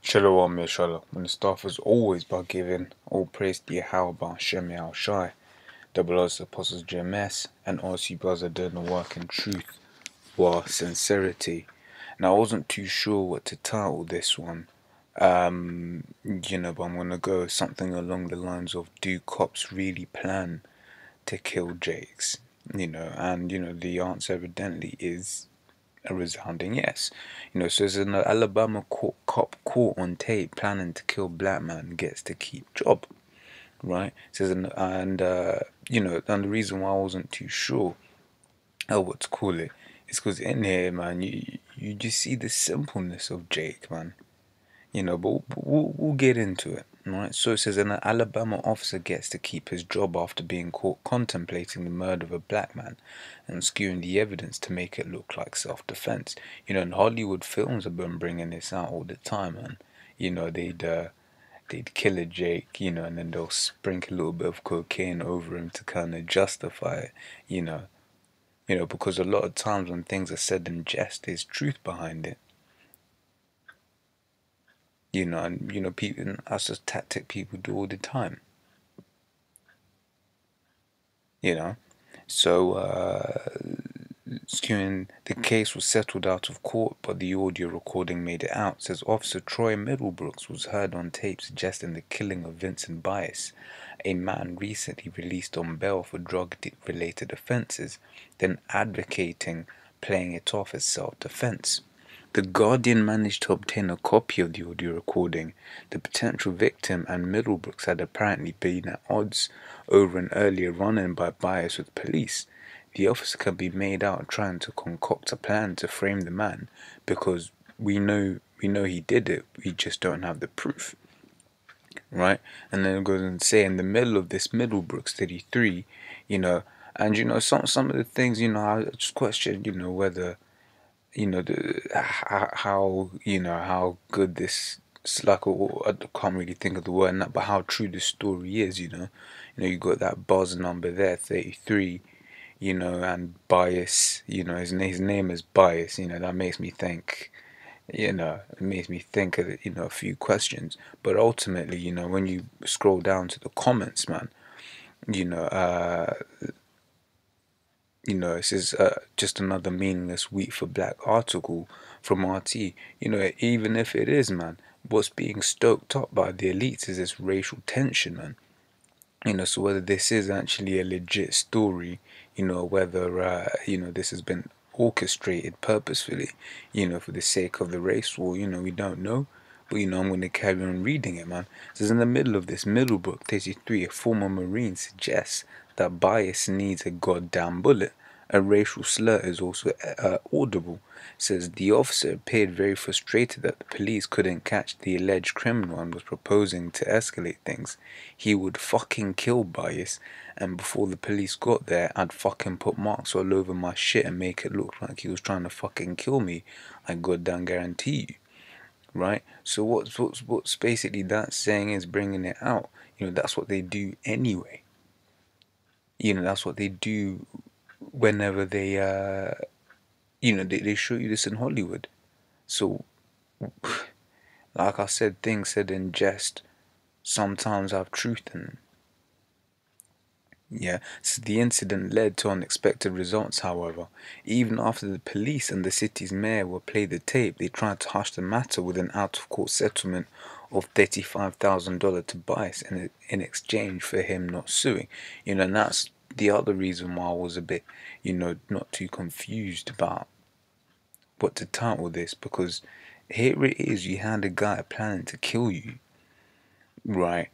Shalom, Yeshalom. When the staff is always by giving all praise to Yahweh, Shem Yahweh Shai, the beloved apostles GMS, and all you brothers are doing the work in truth, or sincerity. Now, I wasn't too sure what to title this one, but I'm gonna go something along the lines of, do cops really plan to kill Jakes? And the answer evidently is a resounding yes. So it's an Alabama cop caught on tape planning to kill black man gets to keep job, right? Says and and the reason why I wasn't too sure what to call it is because in here, man, you just see the simpleness of Jake, man. But we'll get into it. Right, so it says an Alabama officer gets to keep his job after being caught contemplating the murder of a black man and skewing the evidence to make it look like self-defense. In Hollywood films have been bringing this out all the time, man. They'd kill a Jake, and then they'll sprinkle a little bit of cocaine over him to kind of justify it, because a lot of times when things are said in jest, there's truth behind it. And people, that's just tactic people do all the time. So the case was settled out of court, but the audio recording made it out. It says Officer Troy Middlebrooks was heard on tape suggesting the killing of Vincent Bias, a man recently released on bail for drug-related offenses, then advocating playing it off as self-defense. The Guardian managed to obtain a copy of the audio recording. The potential victim and Middlebrooks had apparently been at odds over an earlier run-in by Bias with police. The officer can be made out trying to concoct a plan to frame the man because we know he did it, we just don't have the proof. Right? And then it goes on to say in the middle of this Middlebrooks 33, and some of the things, I just question, whether how good this, it's like, I can't really think of the word in that, but how true the story is. You got that buzz number there, 33, and Bias, his name is Bias. That makes me think, it makes me think of a few questions. But ultimately, when you scroll down to the comments, man, you know uh this is just another meaningless weak for black article from RT. Even if it is, man, what's being stoked up by the elites is this racial tension, man. So whether this is actually a legit story, whether this has been orchestrated purposefully, for the sake of the race war, we don't know. But I'm going to carry on reading it, man. It says in the middle of this Middlebrook 33, a former Marine suggests that Bias needs a goddamn bullet. A racial slur is also audible. It says the officer appeared very frustrated that the police couldn't catch the alleged criminal and was proposing to escalate things. He would fucking kill Bias, and before the police got there, I'd fucking put marks all over my shit and make it look like he was trying to fucking kill me. I goddamn guarantee you. Right? So what's basically that saying is bringing it out. That's what they do anyway. That's what they do whenever they they show you this in Hollywood. So like I said, things said in jest sometimes have truth in them. Yeah, so the incident led to unexpected results, however. Even after the police and the city's mayor were played the tape, they tried to hush the matter with an out-of-court settlement of $35,000 to Bias in exchange for him not suing. And that's the other reason why I was a bit, not too confused about what to title this, because here it is, you had a guy planning to kill you, right?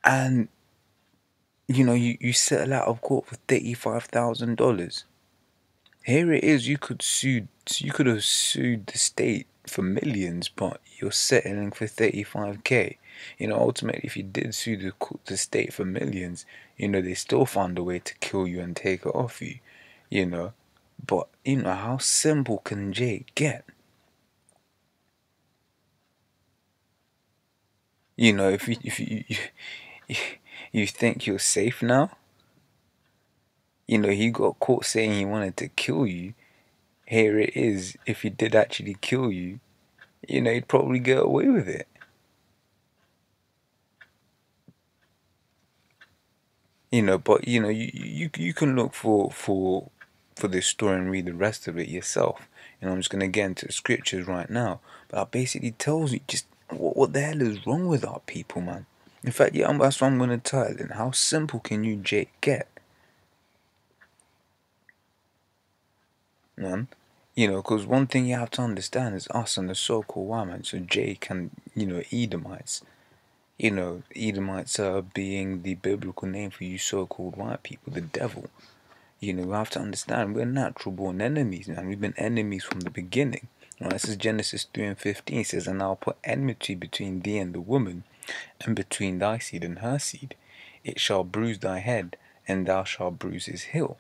And you settle out of court for $35,000. Here it is, you could have sued the state for millions, but you're settling for 35K. Ultimately, if you did sue the state for millions, they still found a way to kill you and take it off you. But how simple can Jake get? If you think you're safe now, he got caught saying he wanted to kill you. Here it is, if he did actually kill you, he'd probably get away with it. But you can look for this story and read the rest of it yourself. I'm just gonna get into the scriptures right now, but it basically tells you just what the hell is wrong with our people, man. In fact, yeah, that's what I'm gonna tell you. How simple can you get, man? Because one thing you have to understand is us and the so-called white man. So Jake and Edomites. Edomites are being the biblical name for you so-called white people, the devil. We have to understand we're natural born enemies, man. We've been enemies from the beginning. This is Genesis 3 and 15. It says, "And I'll put enmity between thee and the woman, and between thy seed and her seed. It shall bruise thy head, and thou shalt bruise his heel."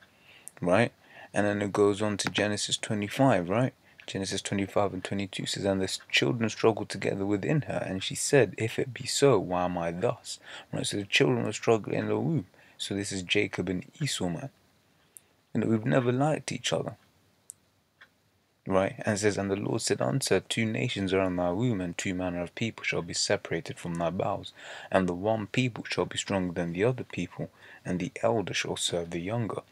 Right? And then it goes on to Genesis 25, right? Genesis 25 and 22 says, "And the children struggled together within her, and she said, If it be so, why am I thus?" Right? So the children were struggling in the womb. So this is Jacob and Esau, man. We've never liked each other. Right? And it says, "And the Lord said unto her, Two nations are in thy womb, and two manner of people shall be separated from thy bowels. And the one people shall be stronger than the other people, and the elder shall serve the younger."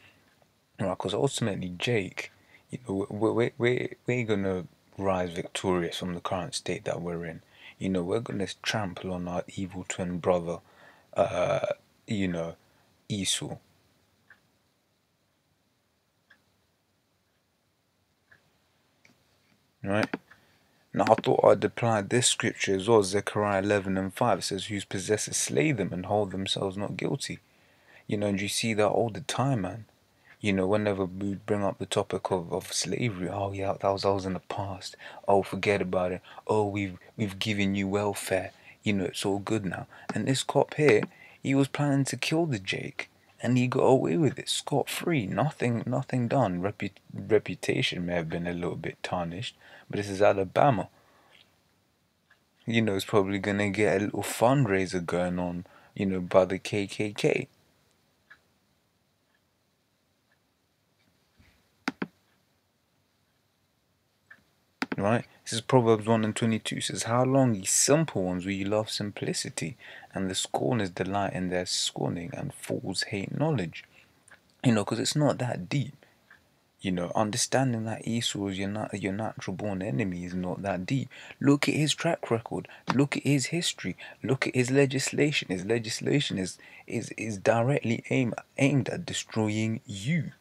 Right? Because ultimately, Jake, we're going to rise victorious from the current state that we're in. We're going to trample on our evil twin brother, uh, Esau. Right? Now I thought I'd apply this scripture as well. Zechariah 11 and 5 it says, "Whose possessors slay them and hold themselves not guilty." And you see that all the time, man. Whenever we bring up the topic of slavery, oh yeah, that was in the past. Oh, forget about it. Oh, we've given you welfare. It's all good now. And this cop here, he was planning to kill the Jake, and he got away with it scot free. Nothing done. Reputation may have been a little bit tarnished, but this is Alabama. It's probably gonna get a little fundraiser going on, by the KKK. Right? This is Proverbs 1 and 22 says, "How long, ye simple ones, will you love simplicity? And the scorners delight in their scorning, and fools hate knowledge." Because it's not that deep. Understanding that Esau is your natural born enemy is not that deep. Look at his track record. Look at his history. Look at his legislation. His legislation is directly aimed at destroying you.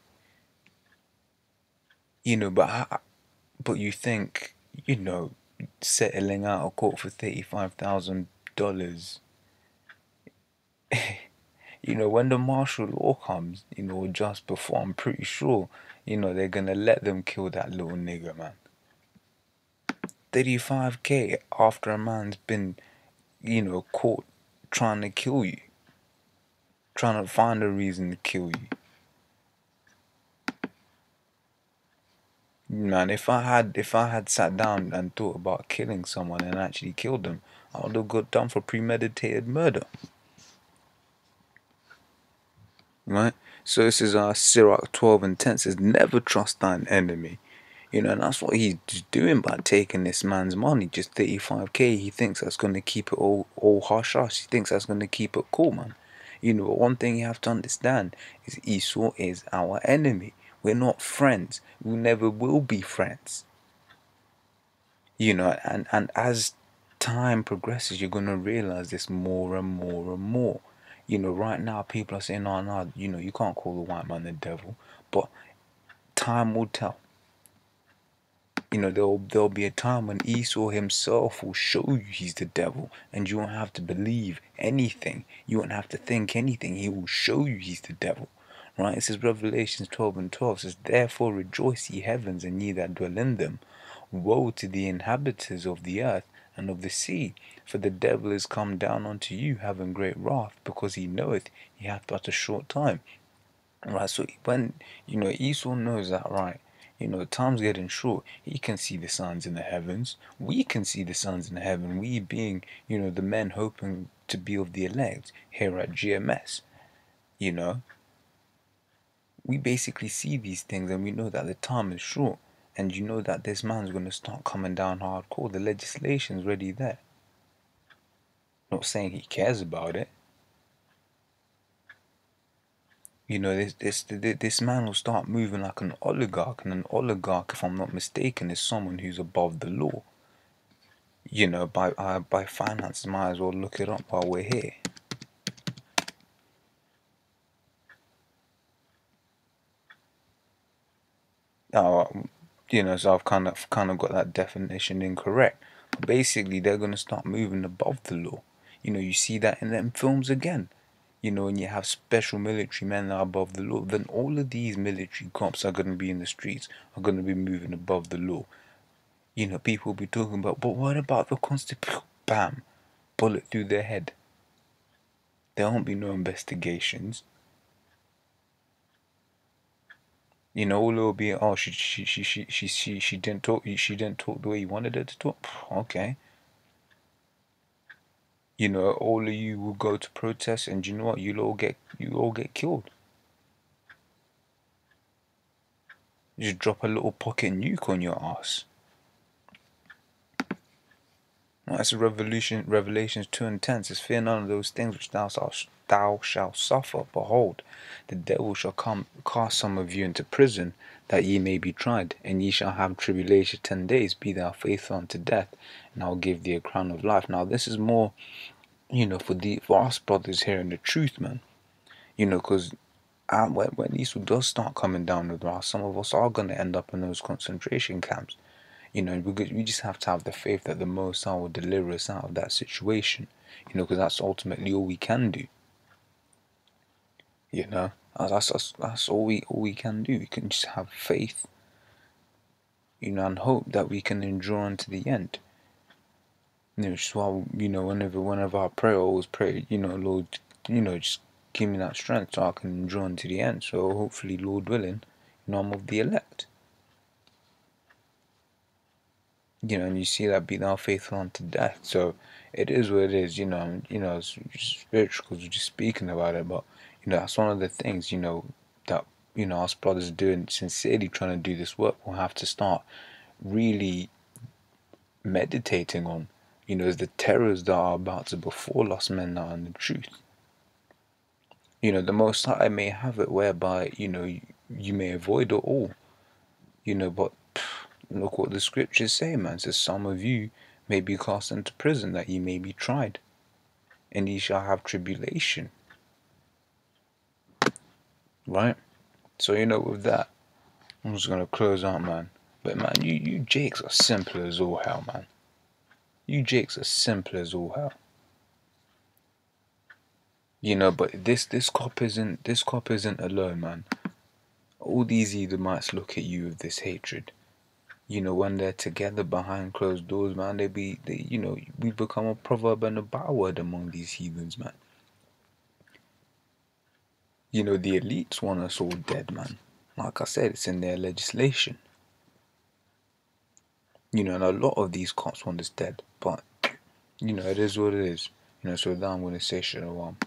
But you think, settling out of court for $35,000. When the martial law comes, just before, I'm pretty sure, they're gonna let them kill that little nigger, man. 35K after a man's been, caught trying to kill you, trying to find a reason to kill you. Man, if I had sat down and thought about killing someone and actually killed them, I would have got done for premeditated murder. Right? So this is Sirach 12 and 10 says, "Never trust thine enemy." And that's what he's doing by taking this man's money, just 35K. He thinks that's going to keep it all hush hush. He thinks that's going to keep it cool, man. But one thing you have to understand is Esau is our enemy. We're not friends. We never will be friends. And as time progresses, you're going to realize this more and more and more. Right now people are saying, "No, no, you can't call the white man the devil," but time will tell. There'll be a time when Esau himself will show you he's the devil, and you won't have to believe anything. You won't have to think anything. He will show you he's the devil. Right? It says Revelations 12 and 12 says, "Therefore rejoice, ye heavens, and ye that dwell in them. Woe to the inhabitants of the earth and of the sea, for the devil is come down unto you, having great wrath, because he knoweth he hath but a short time." Right, so when Esau knows that, right, time's getting short. He can see the signs in the heavens. We can see the signs in the heaven. We being, the men hoping to be of the elect here at GMS, you know, we basically see these things and we know that the time is short. And you know that this man's going to start coming down hardcore. The legislation's already there. Not saying he cares about it. You know, this man will start moving like an oligarch, and an oligarch, if I'm not mistaken, is someone who's above the law. You know, by finance, might as well look it up while we're here. You know, so I've kind of got that definition incorrect. But basically, they're gonna start moving above the law. You know, you see that in them films again. You know, when you have special military men that are above the law, then all of these military cops are gonna be in the streets, are gonna be moving above the law. You know, people will be talking about, but what about the Constitution? Bam, bullet through their head. There won't be no investigations. You know, all it will be, oh, she didn't talk. She didn't talk the way you wanted her to talk. Okay. You know, all of you will go to protest, and you know what? You all get killed. You just drop a little pocket nuke on your ass. That's Revelations 2 and 10 says, fear none of those things which thou shalt suffer. Behold, the devil shall come cast some of you into prison, that ye may be tried, and ye shall have tribulation 10 days. Be thou faithful unto death, and I'll give thee a crown of life. Now this is more, you know, for us brothers here in the truth, man. You know, because when Esau does start coming down the wrath, some of us are going to end up in those concentration camps. You know, we just have to have the faith that the Most High will deliver us out of that situation. You know, because that's ultimately all we can do. You know, that's all we can do. We can just have faith. You know, and hope that we can endure unto the end. You know, just why, you know, whenever I pray, I always pray, you know, Lord, you know, just give me that strength so I can endure unto the end. So hopefully, Lord willing, you know, I'm of the elect. You know, and you see that be thou faithful unto death. So it is what it is. You know, it's spiritual because we're just speaking about it. But you know, that's one of the things, you know, that, you know, us brothers doing, sincerely trying to do this work, we'll have to start really meditating on. You know, is the terrors that are about to befall us men that are in the truth. You know, the Most High may have it whereby, you know, you may avoid it all. You know, but look what the scriptures say, man. It says, some of you may be cast into prison, that ye may be tried, and ye shall have tribulation. Right? So, you know, with that, I'm just going to close out, man. But, man, you jakes are simple as all hell, man. You jakes are simple as all hell. You know, but this cop isn't alone, man. All these Edomites look at you with this hatred. You know, when they're together behind closed doors, man, you know, we become a proverb and a byword among these heathens, man. You know, the elites want us all dead, man. Like I said, it's in their legislation. You know, and a lot of these cops want us dead, but, you know, it is what it is. You know, so with that, I'm going to say shalom.